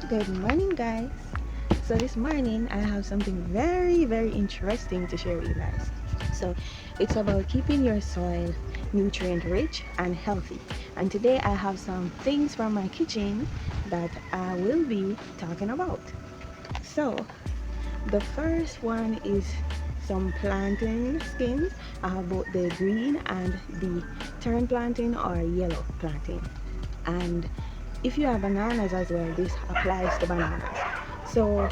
Good morning, guys. So this morning I have something very interesting to share with you guys. So it's about keeping your soil nutrient rich and healthy. And today I have some things from my kitchen that I will be talking about. So the first one is some plantain skins. I have both the green and the turn plantain or yellow plantain. And if you have bananas as well, this applies to bananas. So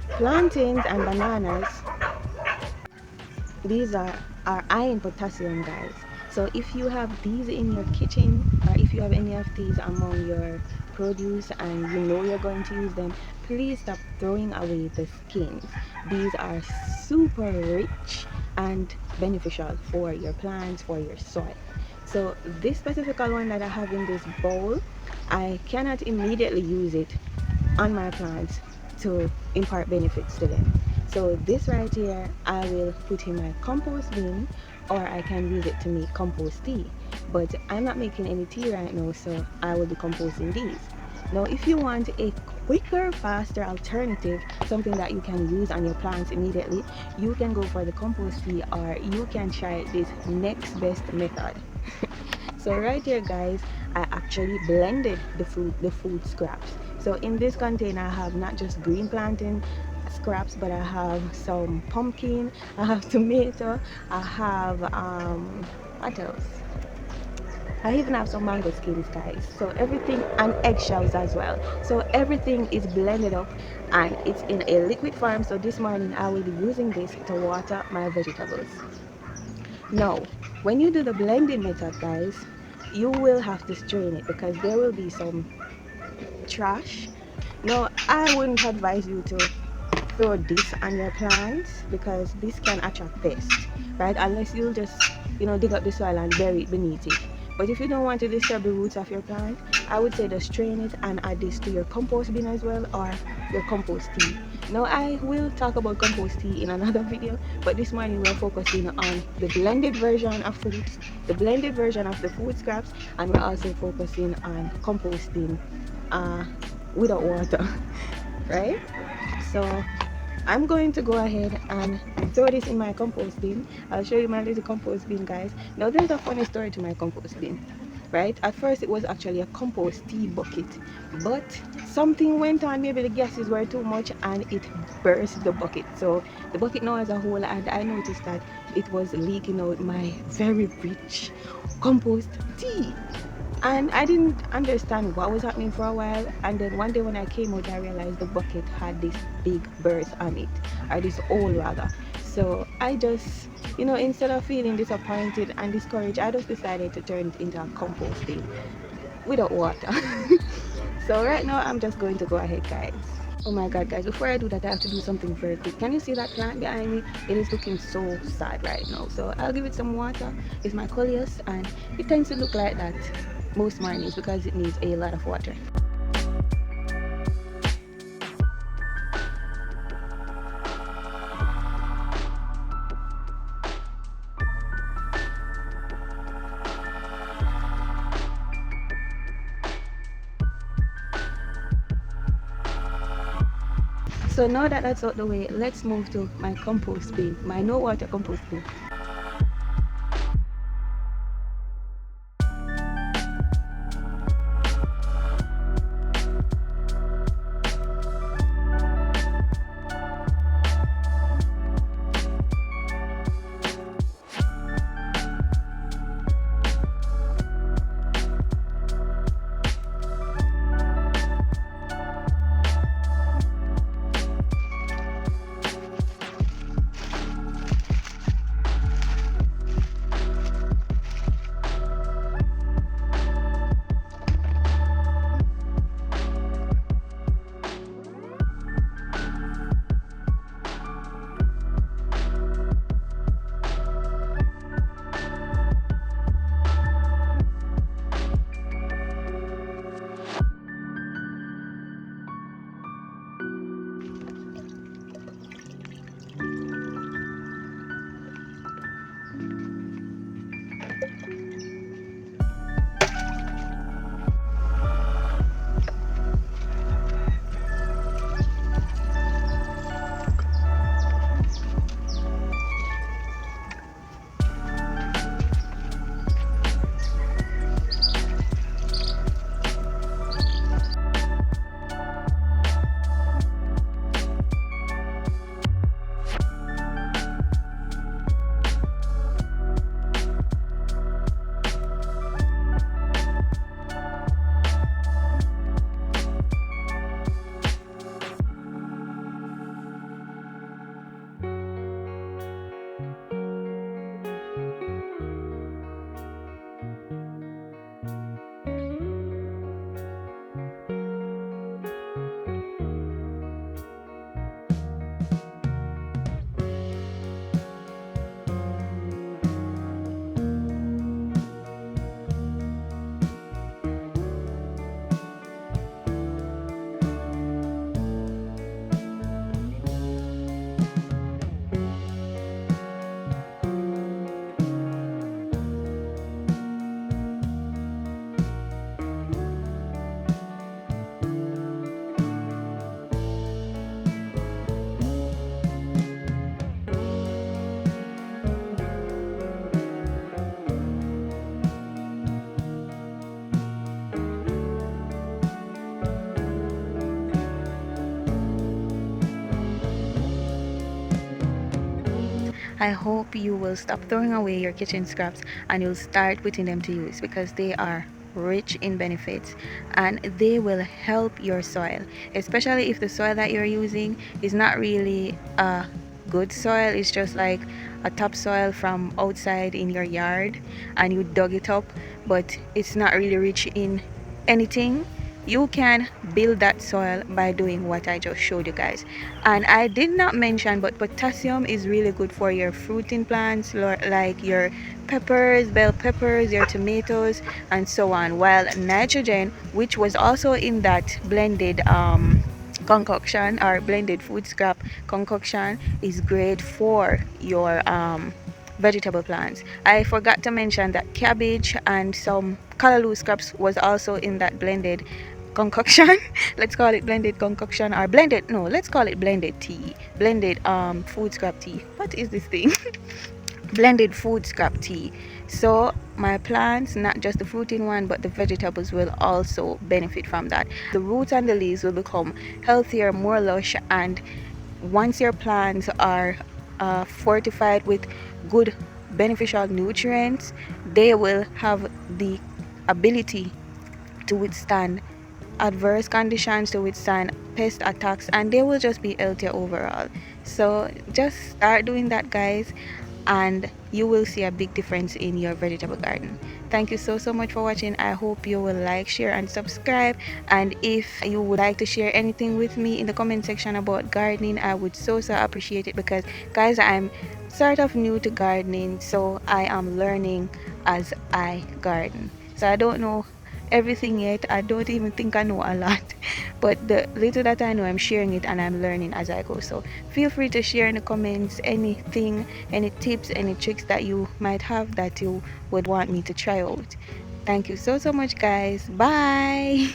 plantains and bananas, these are high in potassium, guys. So if you have these in your kitchen, or if you have any of these among your produce and you know you're going to use them, please stop throwing away the skins. These are super rich and beneficial for your plants, for your soil. So this specific one that I have in this bowl, I cannot immediately use it on my plants to impart benefits to them. So this right here, I will put in my compost bin, or I can use it to make compost tea. But I'm not making any tea right now, so I will be composting these. Now, if you want a quicker, faster alternative, something that you can use on your plants immediately, you can go for the compost tea, or you can try this next best method. So right here, guys, I actually blended the food scraps. So in this container I have not just green plantain scraps, but I have some pumpkin, I have tomato, I have what else, I even have some mango skins, guys. So everything, and eggshells as well. So everything is blended up and it's in a liquid form. So this morning I will be using this to water my vegetables. Now, when you do the blending method, guys, you will have to strain it because there will be some trash. No, I wouldn't advise you to throw this on your plants because this can attract pests, right? Unless you'll just, dig up the soil and bury it beneath it. But if you don't want to disturb the roots of your plant, I would say just strain it and add this to your compost bin as well, or your compost tea. Now I will talk about compost tea in another video, but this morning we're focusing on the blended version of foods, the blended version of the food scraps, and we're also focusing on composting uh, without water, right? So I'm going to go ahead and throw this in my compost bin. I'll show you my little compost bin, guys. Now there's a funny story to my compost bin, right? At first it was actually a compost tea bucket, but something went on. Maybe the gases were too much and it burst the bucket. So the bucket now has a hole, and I noticed that it was leaking out my very rich compost tea. And I didn't understand what was happening for a while, and then one day when I came out I realized the bucket had this big burst on it, or this hole rather. So I just, instead of feeling disappointed and discouraged, I just decided to turn it into a composting without water. So right now I'm just going to go ahead, guys. Oh my god, guys, before I do that I have to do something very quick. Can you see that plant behind me? It is looking so sad right now, so I'll give it some water. It's my coleus and it tends to look like that most mornings because it needs a lot of water. So now that that's out the way, let's move to my compost bin, my no water compost bin. I hope you will stop throwing away your kitchen scraps and you'll start putting them to use, because they are rich in benefits and they will help your soil, especially if the soil that you're using is not really a good soil. It's just like a topsoil from outside in your yard and you dug it up, but it's not really rich in anything. You can build that soil by doing what I just showed you guys. And I did not mention, but potassium is really good for your fruiting plants, like your peppers, bell peppers, your tomatoes, and so on. While nitrogen, which was also in that blended concoction or blended food scrap concoction, is great for your vegetable plants. I forgot to mention that cabbage and some callaloo scraps was also in that blended concoction. Let's call it blended concoction, or blended, no, let's call it blended tea, blended food scrap tea. What is this thing? Blended food scrap tea. So my plants, not just the fruiting one but the vegetables, will also benefit from that. The roots and the leaves will become healthier, more lush, and once your plants are fortified with good beneficial nutrients, they will have the ability to withstand adverse conditions, to withstand pest attacks, and they will just be healthier overall. So just start doing that, guys, and you will see a big difference in your vegetable garden. Thank you so much for watching. I hope you will like, share, and subscribe. And if you would like to share anything with me in the comment section about gardening, I would so appreciate it, because guys, I'm sort of new to gardening, so I am learning as I garden. So I don't know everything yet. I don't even think I know a lot, but the little that I know, I'm sharing it and I'm learning as I go. So feel free to share in the comments anything, any tips, any tricks that you might have that you would want me to try out. Thank you so much, guys. Bye.